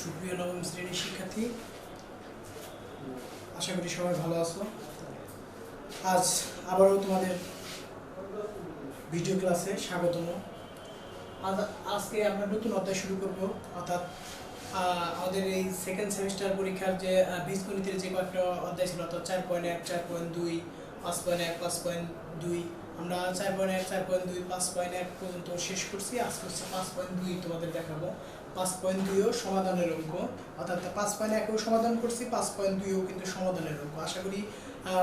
সুপ্রিয় নবম শ্রেণীর শিক্ষার্থী, আশা করি সবাই ভালো আছো। আজ আবারও তোমাদের ভিডিও ক্লাসে স্বাগতম। আজকে আমরা নতুন অধ্যায় শুরু করব, অর্থাৎ আমাদের এই সেকেন্ড সেমিস্টার পরীক্ষার যে বীজগণিতের যে কয়েকটা অধ্যায় ছিল, অর্থাৎ 4.1, 4.2, 5.1, 5.2, আমরা 4.1, 4.2, 5.1 পর্যন্ত শেষ করছি। আজকে হচ্ছে 5.2 তোমাদের দেখাবো। 5.2ও সমাধানের অঙ্ক, অর্থাৎ 5.1ও সমাধান করছি, 5.2ও কিন্তু সমাধানের অঙ্ক। আশা করি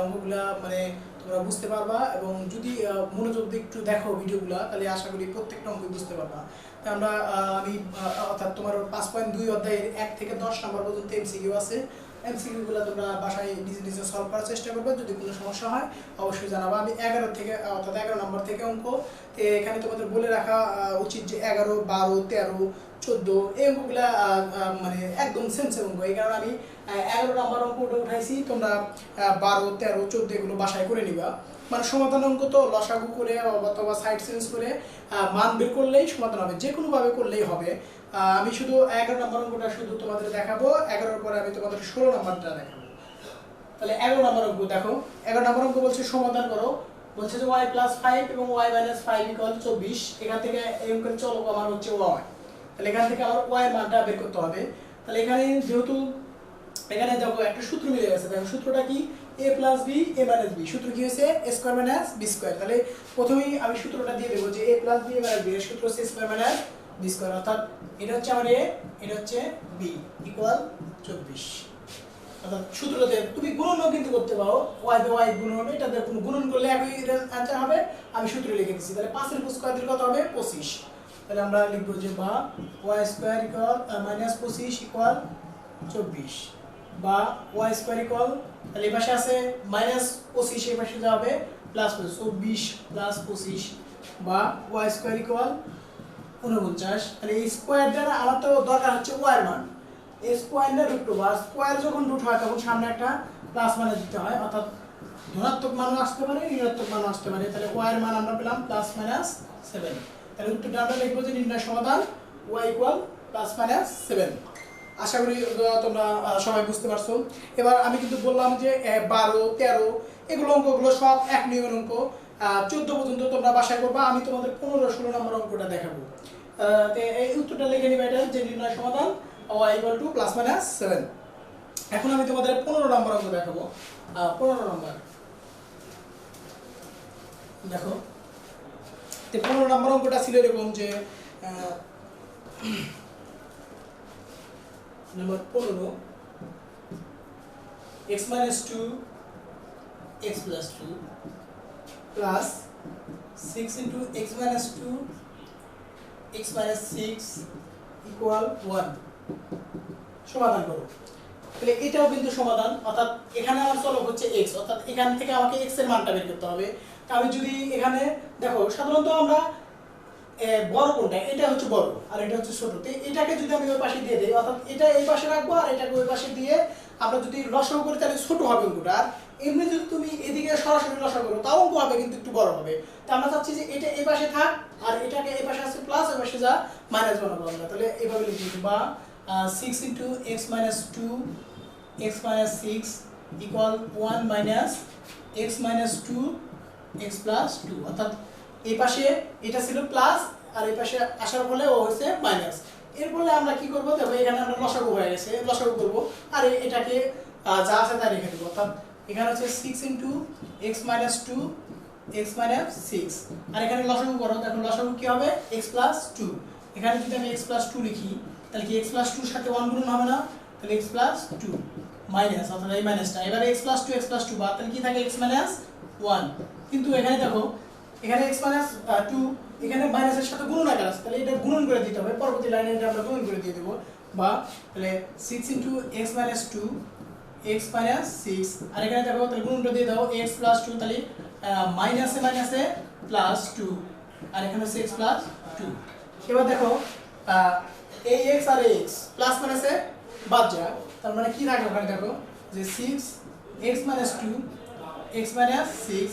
অঙ্কগুলা মানে তোমরা বুঝতে পারবা, এবং যদি মনোযোগ দিয়ে একটু দেখো ভিডিওগুলা, তাহলে আশা করি প্রত্যেকটা অঙ্ক বুঝতে পারবা। তাই আমি অর্থাৎ তোমার 5.2 অধ্যায়ের 1 থেকে 10 নম্বর পর্যন্ত এমসিকিউ আছে। এমসিকিউগুলো তোমরা বাসায় নিজে নিজে সলভ করার চেষ্টা করবে। যদি কোনো সমস্যা হয় অবশ্যই জানাবা। আমি 11 থেকে অর্থাৎ 11 নম্বর থেকে অঙ্ক, এখানে তোমাদের বলে রাখা উচিত যে 11, 12, 13, 14 এই অঙ্কগুলা মানে একদম সেম সেম অঙ্ক। এই কারণে আমি 11 নম্বর অঙ্কটা উঠাইছি। তোমরা 12, 13, 14 এগুলো বাসায় করে নিবা। মানে সমাধান অঙ্ক তো লসাগু করে অথবা সাইড চেঞ্জ করে মান বের করলেই সমাধান হবে, যে কোনোভাবে করলেই হবে। আমি শুধু 11 নম্বর অঙ্কটা শুধু তোমাদের দেখাবো, 11 পরে আমি তোমাদের 16 নম্বরটা দেখাবো। তাহলে 11 নম্বর অঙ্ক দেখো। 11 নম্বর অঙ্ক বলছে সমাধান করো। বলছে যে y + 5 এবং y - 5 = 24। এখান থেকে এই অঙ্কের চলক আমার হচ্ছে y। তাহলে এখান থেকে আমার y এর মানটা বের করতে হবে। তাহলে এখানে যেহেতু এখানে দেখো একটা সূত্র মিলে গেছে। দেখো সূত্রটা কি? a + b a - b। সূত্র কি হয়েছে? a² - b²। তাহলে প্রথমেই আমি সূত্রটা দিয়ে দেব যে a + b a - b এর সূত্র হচ্ছে a² - b², অর্থাৎ এটা হচ্ছে আমার a, এটা হচ্ছে b = 24। অর্থাৎ সূত্রটাতে তুমি গুণনও কিন্তু করতে পারো, y দিয়ে y গুণ হবে, এটাতে কোনো গুণন করলে একই অ্যানসার হবে। আমি সূত্র লিখে দিচ্ছি। তাহলে 5 এর স্কয়ার দিলে কত হবে? 25। তাহলে আমরা লিখব যে বা y² - 25 = 24, বা y² তাহলে এই পাশে আছে -25, এই পাশে যাবে +25, 24 + 25, বা y² = 49। তাহলে এই স্কয়ার দ্বারা আমার তো দরকার হচ্ছে y এর মান। এই স্কয়ার না রুট ওভার, স্কয়ার যখন রুট হয় তখন সামনে একটা প্লাস মানে দিতে হয়, অর্থাৎ ধনাত্মক মানও আসতে পারে, ঋণাত্মক মানও আসতে পারে। তাহলে y এর মান আমরা পেলাম +-7। তাহলে উত্তরটা আমরা লিখব যে নির্ণয় সমাধান y = +-7। আশা করি তোমরা সবাই বুঝতে পারছো। এবার আমি কিন্তু বললাম যে 12, 13 এগুলো অঙ্কগুলো সব এক নিয়মের অঙ্ক। 14 পর্যন্ত তোমরা বাসায় করবা। আমি তোমাদের 15, 16 নম্বর অঙ্কটা দেখাবো। এই উত্তরটা লিখে নিবে, এটা যে নির্ণয় সমাধান y = +-7। এখন আমি তোমাদের 15 নম্বর অঙ্ক দেখাবো। 15 নম্বর দেখো। তো 15 নম্বর অঙ্কটা ছিল এরকম যে নম্বর 15, x - 2 x + 2 plus 6 × x - 2 x - 6 = 1। সমাধান করো। তাহলে এটাও কিন্তু সমাধান, অর্থাৎ এখানে আমার চলক হচ্ছে x, অর্থাৎ এখান থেকে আমাকে x এর মানটা বের করতে হবে। তা আমি যদি এখানে দেখো, সাধারণত আমরা বড় কোনটা, এটা হচ্ছে বড় আর এটা হচ্ছে ছোট। তো এটাকে যদি আমি ওই পাশে দিয়ে দেই, অর্থাৎ এটা এই পাশে রাখবো আর এটাকে ওই পাশে দিয়ে আমরা যদি লসাগু করি তাহলে ছোট হবে অঙ্কটা। আর এমনি যদি তুমি এদিকে সরাসরি লসাগু করো তাও অঙ্ক হবে, কিন্তু একটু বড় হবে। তো আমরা চাচ্ছি যে এটা এই পাশে থাক আর এটাকে এই পাশে আছে প্লাস, এই পাশে যা মাইনাস বানাবো আমরা। তাহলে এইভাবে লিখি, বা 6 × x - 2 x - 6 = 1 - x - 2 x + 2, অর্থাৎ এই পাশে এটা ছিল প্লাস আর এই পাশে আসার ফলে ও হচ্ছে মাইনাস। এর ফলে আমরা কি করব? দেখো এখানে আমরা লসাগু হয়ে গেছে, লসাগু করব আর এটাকে যা আছে তাই রেখে দেব। অর্থাৎ এখানে হচ্ছে 6 × x - 2 x - 6, আর এখানে লসাগু করো। দেখো লসাগু কি হবে? x + 2। এখানে যদি আমি x + 2 লিখি তাহলে কি x + 2 এর সাথে 1 গুণন হবে না? তাহলে x + 2 মাইনাস, অর্থাৎ এই মাইনাসটা। এবারে x + 2 x + 2 বাদ, তাহলে কি থাকে? x - 1। কিন্তু এখানে দেখো, এখানে x - 2 এখানে মাইনাসের সাথে গুণন আকার আছে, তাহলে এটা গুণন করে দিতে হবে। পরবর্তী লাইনে এটা আমরা গুণন করে দিয়ে দেব। বা তাহলে 6 × x - 2 x - 6, আর এখানে দেখো তাহলে গুণনটা দিয়ে দাও x + 2, তাহলে মাইনাসে মাইনাসে +2, আর এখানে হচ্ছে x + 2। এবার দেখো এই x আর এই x প্লাস মাইনাসে বাদ যায়, তার মানে কি থাকে ওখানে? দেখো যে 6 x - 2 x - 6,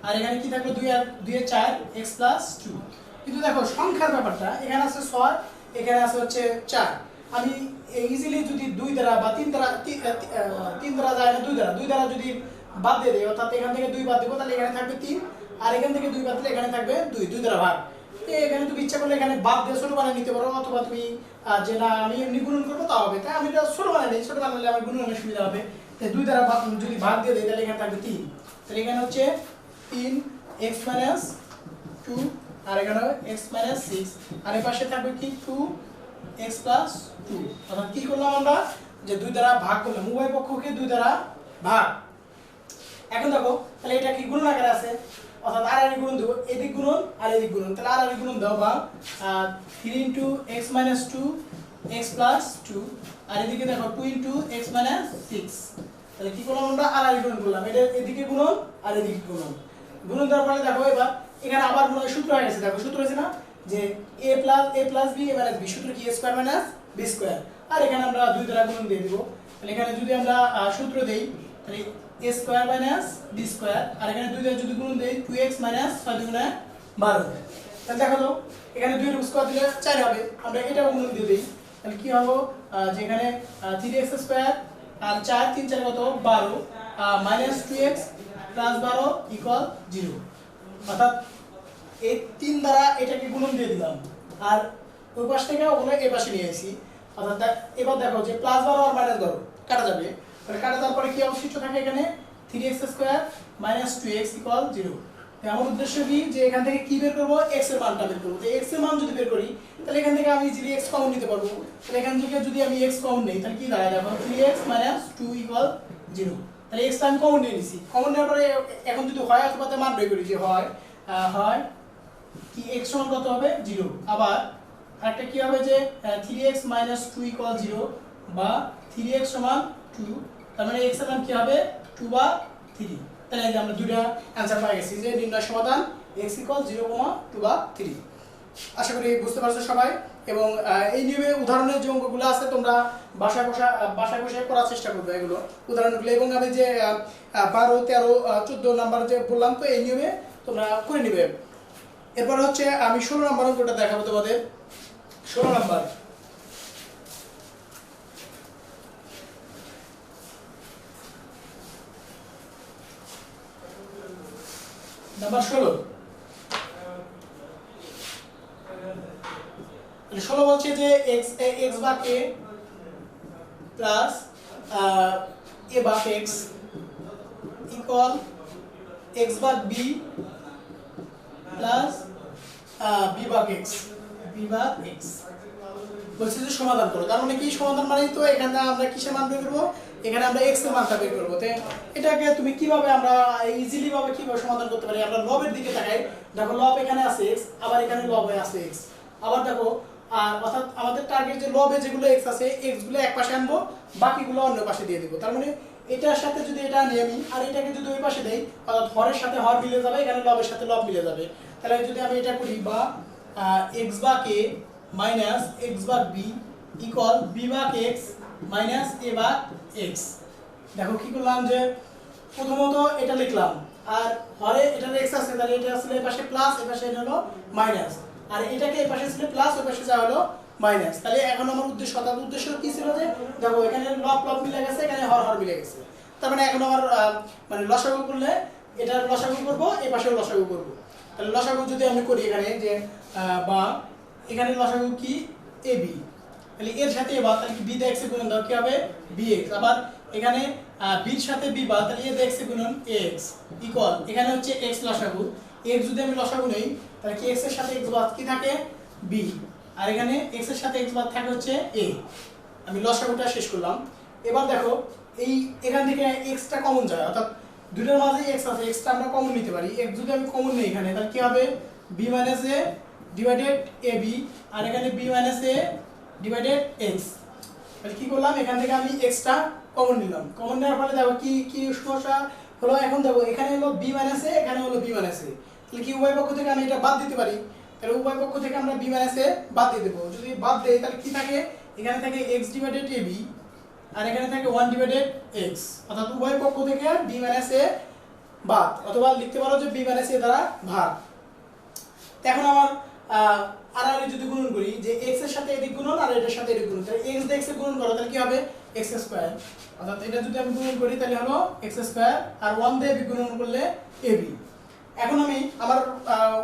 আর এখানে কি থাকলো? 2 আর 2 এর 4 x + 2। কিন্তু দেখো সংখ্যার ব্যাপারটা, এখানে আছে 6, এখানে আছে হচ্ছে 4, আমি ইজিলি যদি 2 দ্বারা বা 3 দ্বারা 3 দ্বারা যায় না 2 দ্বারা যদি বাদ দিয়ে দেই, অর্থাৎ এখান থেকে 2 বাদ দেব, তাহলে এখানে থাকবে 3, আর এখান থেকে 2 বাদ দিলে এখানে থাকবে 2 দ্বারা ভাগ। এখানে তুমি ইচ্ছা করলে এখানে বাদ দিয়ে ছোট বানিয়ে নিতে পারো, অথবা তুমি যে না আমি এমনি গুণন করবো তা হবে, তাই আমি এটা ছোট বানিয়ে নিই, ছোট বানালে আমার গুণনের সুবিধা হবে। তাই 2 দ্বারা যদি ভাগ দিয়ে দেই তাহলে এখানে থাকবে 3, তাহলে এখানে হচ্ছে 3x - 2, আর এখানে হবে x - 6, আর এই পাশে থাকবে কি 2x + 2। অর্থাৎ কি করলাম আমরা, যে 2 দ্বারা ভাগ করলাম, উভয় পক্ষকে 2 দ্বারা ভাগ। এখন দেখো তাহলে এটা কি গুণন আকারে আছে, অর্থাৎ আর গুণন দেব, এদিক গুণন আর এদিক গুণন, তাহলে আর গুণন দাও বা 3 × x - 2 x + 2, আর এদিকে দেখো 2 × x - 6, তাহলে কি করলাম আমরা আর গুণন করলাম, এটা এদিকে গুণন আর এদিকে গুণন। গুণন দেওয়ার পরে দেখো এবার এখানে আবার মনে হয় সূত্র হয়ে গেছে, দেখো সূত্র হয়েছে না যে a + b - b, সূত্র কি a² - b², আর এখানে আমরা 2 দ্বারা গুণন দিয়ে দিব। তাহলে এখানে যদি আমরা সূত্র দেই তাহলে a² - b², আর এখানে 2 দ্বারা যদি গুণন দেই 2x - 6 × 12, তাহলে দেখো তো এখানে 2 এর স্কয়ার দিলে 4 হবে, আমরা এটাও গুণন দিয়ে দেই, তাহলে কি হবে যে এখানে 3x² আর 4 3 4 কত 12 -2x + 12 = 0। অর্থাৎ এই 3 দ্বারা এটাকে গুণন দিয়ে দিলাম, আর ওই পাশ থেকে ওগুলো এই পাশে নিয়ে আসি। অর্থাৎ এবার দেখো যে +12 আর -12 কাটা যাবে, তাহলে কাটা যাওয়ার পরে কি অবশিষ্ট থাকে এখানে 3x² - 2x = 0। আমার উদ্দেশ্য কি যে এখান থেকে কি বের করব, x এর মানটা বের করব। তো x এর মান যদি বের করি তাহলে এখান থেকে আমি ইজিলি x কমন নিতে পারবো। তাহলে এখান থেকে যদি আমি x কমন নেই তাহলে কি দাঁড়ায়, দেখো 3x - 2 = 0। তাহলে x টা আমি কমন নিয়ে নিছি, কমন নেওয়ার পরে এখন যদি হয় অথবা মান বের করি যে হয় কি x সমান কত হবে 0, আবার আরেকটা কি হবে যে 3x - 2 = 0 বা 3x = 2, তার মানে x এর মান কি হবে 2/3। তাহলে এই যে আমরা দুইটা आंसर পেয়ে গেছি যে নির্ণয় সমাধান x = 0, 2/3। আশা করি বুঝতে পারছো সবাই, এবং এই নিয়মে উদাহরণের যে অঙ্কগুলো আছে তোমরা বাসায় বসে করার চেষ্টা করবে এগুলো উদাহরণগুলো, এবং আমি যে 12 13 14 নাম্বার যে বললাম, তো এই নিয়মে তোমরা করে নেবে। এরপর হচ্ছে আমি 16 নাম্বার অঙ্কটা দেখাবো তোমাদের। 16 নাম্বার নাম্বার 16 বলছে যে x/a plus a/x equal x/b plus b/x বলছে যে সমাধান করো। তার মানে কি সমাধান মানে তো এখানে আমরা কিসের মান বের করব, এখানে আমরা x এর মানটা বের করব। তো এটাকে তুমি কিভাবে আমরা ইজিলি ভাবে কিভাবে সমাধান করতে পারি, আমরা লবের দিকে তাকাই, দেখো লব এখানে আছে x, আবার এখানে লবে আছে x, আবার দেখো অর্থাৎ আমাদের টার্গেট যে লবে যেগুলো x আছে x গুলো এক পাশে আনবো, বাকিগুলো অন্য পাশে দিয়ে দেব। তার মানে এটার সাথে যদি এটা নিয়ে আমি আর এটাকে যদি ওই পাশে দেই, অর্থাৎ হরের সাথে হর মিলে যাবে, এখানে লবের সাথে লব মিলে যাবে। তাহলে যদি আমি এটা করি বা x/k minus x/b equal b/x minus a/x, দেখো কি করলাম যে প্রথমত এটা লিখলাম, আর হরে এটা x আছে, তাহলে এটা আসলে এই পাশে প্লাস, এই পাশে এটা হলো মাইনাস, আর এটাকে এই পাশে ছিল প্লাস, ওই পাশে যা হলো মাইনাস। তাহলে এখন আমার উদ্দেশ্য কি ছিল যে দেখো এখানে লব মিলে গেছে, এখানে হর মিলে গেছে, তার মানে এখন আমার মানে লসাগু করলে এটা লসাগু করব, এই পাশেও লসাগু করব। তাহলে লসাগু যদি আমি করি এখানে যে বা এখানে লসাগু কি ab, তাহলে এর সাথে a বাদ, তাহলে কি b দিয়ে x এর গুণন দাও কি হবে bx, আবার এখানে b এর সাথে b বাদ, তাহলে a দিয়ে x এর গুণন ax ইকুয়াল এখানে হচ্ছে x লসাগু, x যদি আমি লসাগু নেই তাহলে কি x এর সাথে x বাদ কি থাকে b, আর এখানে x এর সাথে x বাদ থাকে হচ্ছে a। আমি লসাগুটা শেষ করলাম। এবার দেখো এই এখান থেকে x টা কমন যায়, অর্থাৎ দুটোর মাঝে x আছে, x টা আমরা কমন নিতে পারি। x যদি আমি কমন নেই এখানে তাহলে কি হবে b - a ডিভাইডেড ab, আর এখানে b - a ডিভাইডেড x। তাহলে কি করলাম এখান থেকে আমি x টা কমন নিলাম, কমন নেওয়ার ফলে দেখো কি সমস্যা হলো, এখন দেখো এখানে হলো b - a, এখানে হলো b - a, তাহলে কি উভয় পক্ষ থেকে আমি এটা বাদ দিতে পারি, তাহলে উভয় পক্ষ থেকে আমরা b - a বাদ দিয়ে দেব। যদি বাদ দেই তাহলে কি থাকে, এখানে থাকে x ডিভাইডেড ab, আর এখানে থাকে 1 ডিভাইডেড x, অর্থাৎ উভয় পক্ষ থেকে b - a বাদ, অথবা লিখতে পারো যে b - a দ্বারা ভাগ। এখন আমার আর যদি গুণন করি যে x এর সাথে এদিক গুণন আর এটার সাথে এদিক গুণন, তাহলে x দিয়ে x এর গুণন করো তাহলে কি হবে x স্কয়ার, অর্থাৎ এটা যদি আমি গুণন করি তাহলে হলো x স্কয়ার আর 1 দিয়ে গুণন করলে ab। এখন আমি আমার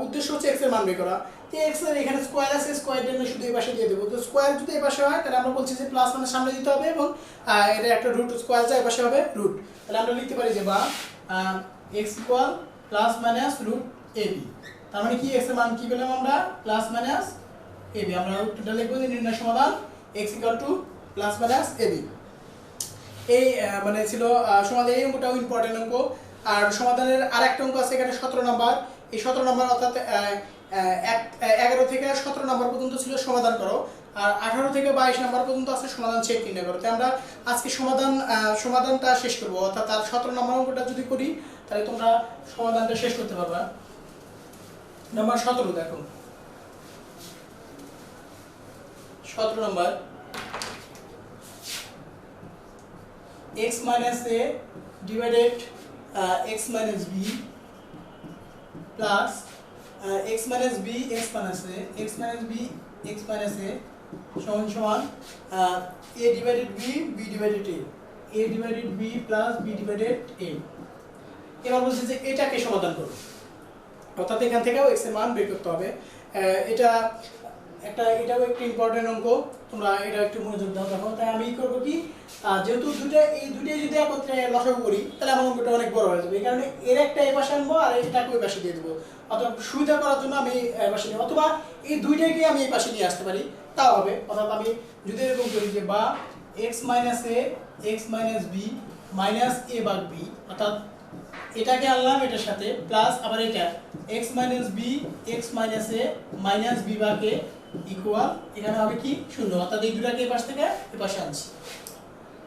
উদ্দেশ্য হচ্ছে x এর মান বের করা, তো x এর এখানে স্কয়ার আছে, স্কয়ার দিয়ে শুধু এই পাশে দিয়ে দেব। তো স্কয়ার যদি এই পাশে হয় তাহলে আমরা বলছি যে প্লাস মানে সামনে দিতে হবে এবং এটা একটা রুট, স্কয়ার যায় এই পাশে হবে রুট, তাহলে আমরা লিখতে পারি যে বা x equal plus minus root ab। তার মানে কি x এর মান কি পেলাম আমরা প্লাস মাইনাস ab। আমরা উত্তরটা লিখব যে নির্ণয় সমাধান x equal to plus minus ab। এই মানে ছিল সমাধান, এই অঙ্কটাও ইম্পর্টেন্ট অঙ্ক। আর সমাধানের আরেকটা অঙ্ক আছে এখানে 17 নাম্বার, এই 17 নাম্বার অর্থাৎ 11 থেকে 17 নাম্বার পর্যন্ত ছিল সমাধান করো, আর 18 থেকে 22 নাম্বার পর্যন্ত আছে সমাধান চেক নির্ণয় করো। তাই আমরা আজকে সমাধানটা শেষ করব, অর্থাৎ তার 17 নাম্বার অঙ্কটা যদি করি তাহলে তোমরা সমাধানটা শেষ করতে পারবা। নাম্বার 17 দেখো, 17 number x minus a divided x minus b plus x minus b x minus a x minus b x minus a সমান সমান a divided b b divided a divided b plus b divided a। এবার বলছি যে এটাকে সমাধান করো, অর্থাৎ এখান থেকেও x এর মান বের করতে হবে। এটাও একটা ইম্পর্টেন্ট অঙ্ক, তোমরা এটা একটু মনোযোগ দাও। দেখো তাই আমি করব কি, যেহেতু এই দুটোই যদি একত্রে লসাগু করি তাহলে আমার অঙ্কটা অনেক বড় হয়ে যাবে, এই কারণে এর একটা এই পাশে আনবো আর এটাকে ওই পাশে দিয়ে দেবো। অথবা সুবিধা করার জন্য আমি এই পাশে নিই, অথবা এই দুইটাকে আমি এই পাশে নিয়ে আসতে পারি, তাও হবে। অর্থাৎ আমি যদি এরকম করি যে বা x minus a x minus b minus a ভাগ b, অর্থাৎ এটাকে আনলাম এটার সাথে প্লাস আবার এটা x minus b x minus a minus b ভাগ a ইকুয়াল এখানে হবে কি 0, অর্থাৎ এই দুটাকে এই পাশ থেকে এই পাশে আনছি।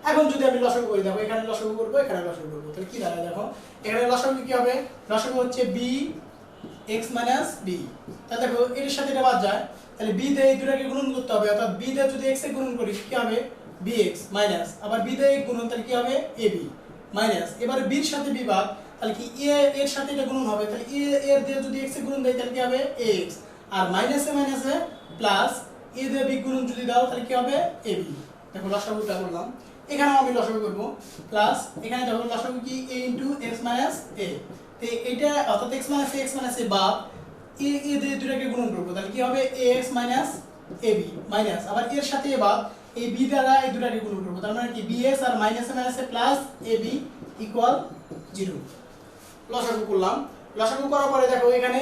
এখন যদি আমি লসাগু করি, দেখো এখানে লসাগু করব এখানে লসাগু করব, তাহলে কি দাঁড়ায় দেখো এখানে লসাগু কি হবে, লসাগু হচ্ছে b x minus b, তাহলে দেখো এর সাথে এটা বাদ যায়, তাহলে b দিয়ে এই দুটাকে গুণন করতে হবে, অর্থাৎ b দিয়ে যদি x এ গুণন করি কি হবে bx মাইনাস আবার b দিয়ে গুণন তাহলে কি হবে ab মাইনাস, এবারে b এর সাথে b ভাগ, তাহলে কি a এর সাথে এটা গুণন হবে, তাহলে a এর দিয়ে যদি x এ গুণন দেই তাহলে কি হবে ax, আর মাইনাসে প্লাস a দিয়ে b গুণন যদি দাও তাহলে কি হবে ab। দেখো লসাগুটা করলাম, এখানেও আমি লসাগু করব প্লাস এখানে দেখো লসাগু কি a x minus a, তো এটা অর্থাৎ x minus a বাদ a দিয়ে দুটাকে গুণন করব, তাহলে কি হবে ax minus ab মাইনাস আবার এর সাথে a বাদ এই b দ্বারা এই দুটাকে গুণন করব, তার মানে কি bx আর মাইনাসে প্লাস ab ইকুয়াল 0। লসাগু করলাম, লসাগু করার পরে দেখো এখানে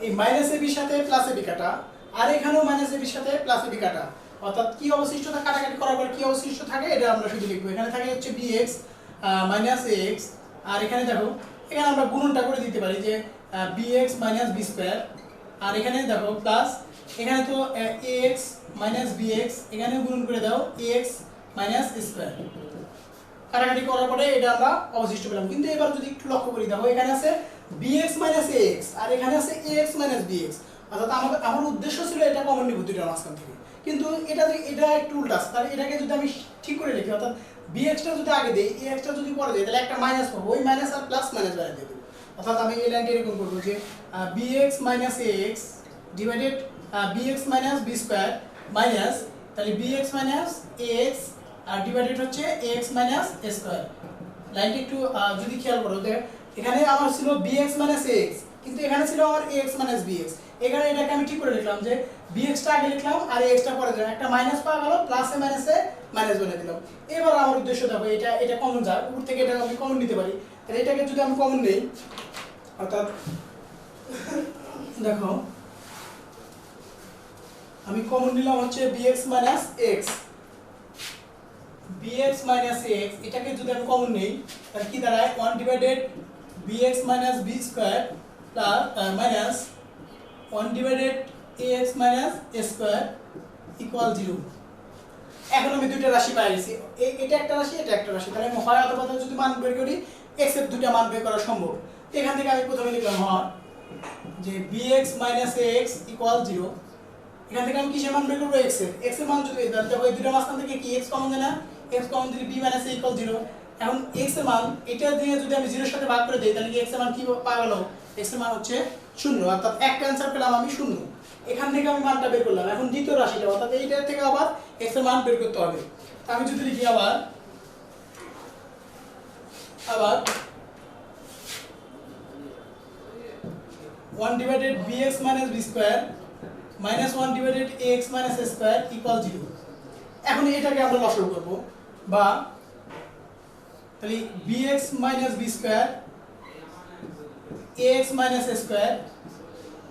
এই মাইনাস ab সাথে প্লাস ab কাটা, আর এখানেও মাইনাস ab সাথে প্লাস ab কাটা, অর্থাৎ কি অবশিষ্ট থাকে কাটাকাটি করার পর কি অবশিষ্ট থাকে এটা আমরা শুধু লিখব। এখানে থাকে হচ্ছে bx minus ax, আর এখানে দেখো এখানে আমরা গুণনটা করে দিতে পারি যে bx minus b স্কয়ার, আর এখানে দেখো প্লাস এখানে তো ax minus bx, এখানে গুণন করে দাও ax minus স্কয়ার, কাটাকাটি করার পরে এটা আমরা অবশিষ্ট পেলাম। কিন্তু এবার যদি একটু লক্ষ্য করি দেখো এখানে আছে bx minus ax আর এখানে আছে ax minus bx, অর্থাৎ আমার উদ্দেশ্য ছিল এটা কমন নিব দুইটার মাঝখান থেকে, কিন্তু এটা একটু উল্টা আছে, তাহলে এটাকে যদি আমি ঠিক করে লিখি অর্থাৎ bx টা যদি আগে দেই ax টা যদি পরে দেই তাহলে একটা মাইনাস পাবো, ওই মাইনাস আর প্লাস মাইনাস বাড়িয়ে দেব, অর্থাৎ আমি এই লাইনটা এরকম করব যে bx minus ax divided bx minus b square minus তাহলে bx minus ax আর ডিভাইডেড হচ্ছে ax minus a স্কয়ার। লাইনটা একটু যদি খেয়াল করো যে এখানে আমার ছিল bx minus ax, কিন্তু এখানে ছিল আমার ax minus bx, এখানে এটাকে আমি ঠিক করে লিখলাম যে bx টা আগে লিখলাম আর ax টা পরে দিলাম, একটা মাইনাস পাওয়া গেল প্লাসে মাইনাসে মাইনাস বলে দিলাম। এবার আমার উদ্দেশ্য দেখো এটা কমন যায়, উপর থেকে এটা আমি কমন নিতে পারি, তাহলে এটাকে যদি আমি কমন নেই অর্থাৎ দেখো আমি কমন নিলাম হচ্ছে bx minus x, bx minus x এটাকে যদি আমি কমন নেই তাহলে কি দাঁড়ায় 1 divided bx minus b square plus minus 1 divided ax minus a square equal 0। এখন আমি দুইটা রাশি পাই গেছি, এটা একটা রাশি এটা একটা রাশি, তাহলে আমি হয় অথবা যদি মান বের করি x এর দুইটা মান বের করা সম্ভব। এখান থেকে আমি প্রথমে লিখলাম হয় যে bx minus ax ইকুয়াল 0, এখান থেকে আমি কিসের মান বের করব x এর মান যদি তাহলে দেখো এই দুটো মাঝখান থেকে কি x কমন যায় না, x কমন দিলে b minus a ইকুয়াল 0। এখন x এর মান এটা দিয়ে যদি আমি 0 এর সাথে ভাগ করে দেই তাহলে কি x এর মান কি পাওয়া গেল, x এর মান হচ্ছে 0, অর্থাৎ একটা অ্যানসার পেলাম আমি 0। এখান থেকে আমি মানটা বের করলাম। এখন দ্বিতীয় রাশিটা অর্থাৎ এইটার থেকে আবার x এর মান বের করতে হবে। আমি যদি লিখি আবার 1 divided bx minus b square minus 1 divided ax minus a square equal 0। এখন এটাকে আমরা লসাগু করব, বা তাহলে bx minus b square ax minus a square,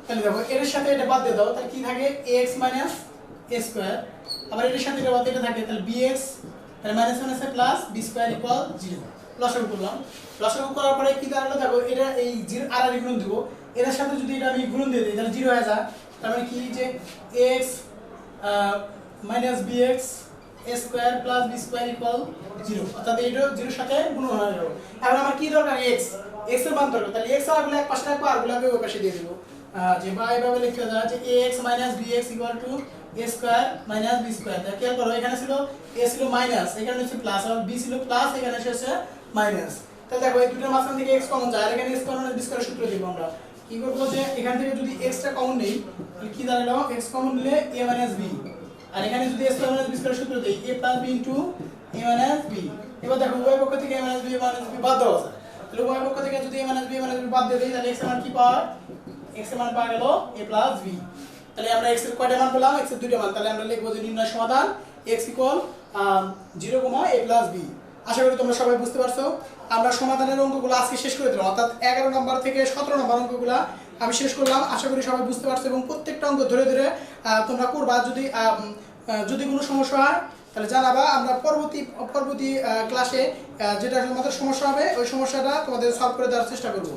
তাহলে দেখো এর সাথে এটা বাদ দিয়ে দাও, তাহলে কি থাকে ax minus a square, আবার এর সাথে এটা বাদ দিয়ে থাকে, তাহলে bx তাহলে minus minus a plus b square equal 0। লসাগু করলাম, লসাগু করার পরে কি দাঁড়ালো দেখো, এটা এই 0 আর গুণন দেব, এর সাথে যদি এটা আমি গুণন দিয়ে দিই তাহলে 0 হয়ে যায়। তার মানে কি যে ax minus bx a square plus b square equal 0, অর্থাৎ এটা 0 এর সাথে গুণন হয়ে যাবে। এখন আমার কি দরকার x এর মান দরকার, তাহলে x আর গুলো এক পাশে রাখবো আর গুলোকে ওই পাশে দিয়ে দেব। যে বা এইভাবে লিখতে যায় যে ax minus bx equal to a square minus b square। তাহলে খেয়াল করো এখানে ছিল a ছিল মাইনাস, এখানে ছিল প্লাস, আর b ছিল প্লাস, এখানে এসেছে মাইনাস। তাহলে দেখো এই দুটোর মাঝখান থেকে x কমন যায়, আর এখানে x কমন b স্কয়ার সূত্র দিব আমরা। কি করব যে এখান থেকে যদি x টা কমন নেই তাহলে কি দাঁড়ালো, x কমন নিলে a minus b, আর এখানে যদি a square minus b square সূত্র দেই a plus b into a minus b। এবার দেখো উভয় পক্ষ থেকে a minus b বাদ দেওয়া যায়, তাহলে উভয় পক্ষ থেকে যদি a minus b বাদ দিয়ে দেই তাহলে x এর মান কি পাওয়া, x এর মান পাওয়া গেল a plus b। তাহলে আমরা x এর কয়টা মান পেলাম, x এর দুইটা মান, তাহলে আমরা লিখব যে নির্ণয় সমাধান x equal 0, a plus b। আশা করি তোমরা সবাই বুঝতে পারছো। আমরা সমাধানের অঙ্কগুলো আজকে শেষ করে দিলাম, অর্থাৎ 11 নম্বর থেকে 17 নম্বর অঙ্কগুলো আমি শেষ করলাম। আশা করি সবাই বুঝতে পারছো এবং প্রত্যেকটা অঙ্ক ধরে ধরে তোমরা করবা। যদি কোনো সমস্যা হয় তাহলে জানাবা, আমরা পরবর্তী ক্লাসে যেটা তোমাদের সমস্যা হবে ওই সমস্যাটা তোমাদের সলভ করে দেওয়ার চেষ্টা করব।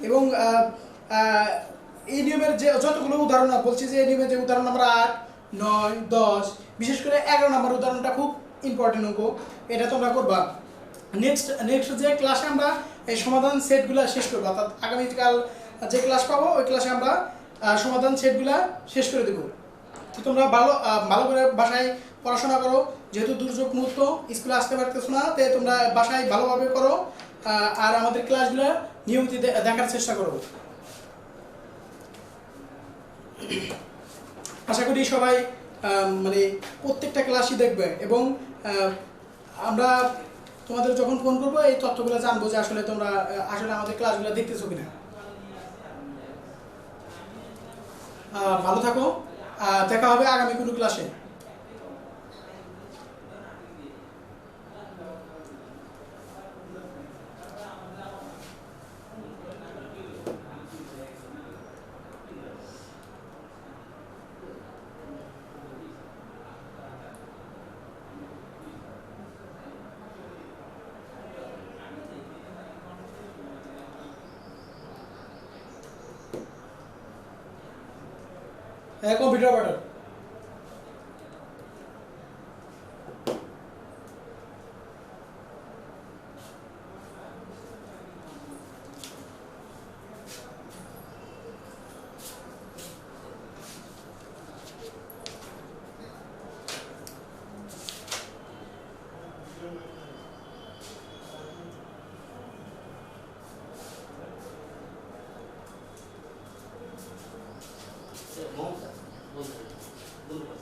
এবং এই নিয়মের যে যতগুলো উদাহরণ বলছি, যে এই নিয়মের যে উদাহরণ নাম্বার 8, 9, 10, বিশেষ করে 11 নম্বর উদাহরণটা খুব ইম্পর্টেন্ট অঙ্ক, এটা তোমরা করবা। নেক্সট যে ক্লাসে আমরা এই সমাধান সেটগুলো শেষ করবো, অর্থাৎ আগামীকাল যে ক্লাস পাবো ওই ক্লাসে আমরা সমাধান সেটগুলো শেষ করে দেবো। তো তোমরা ভালো করে বাসায় পড়াশোনা করো, যেহেতু দুর্যোগ মুহূর্ত স্কুলে আসতে পারতেছো না, তাই তোমরা বাসায় ভালোভাবে করো আর আমাদের ক্লাসগুলো নিয়মিত দেখার চেষ্টা করো। আশা করি সবাই মানে প্রত্যেকটা ক্লাসই দেখবে, এবং আমরা তোমাদের যখন ফোন করবো এই তথ্যগুলো জানবো যে আসলে তোমরা আমাদের ক্লাসগুলো দেখতেছো কিনা। ভালো থাকো, দেখা হবে আগামী কোনো ক্লাসে। Computer operator. Monta, monta.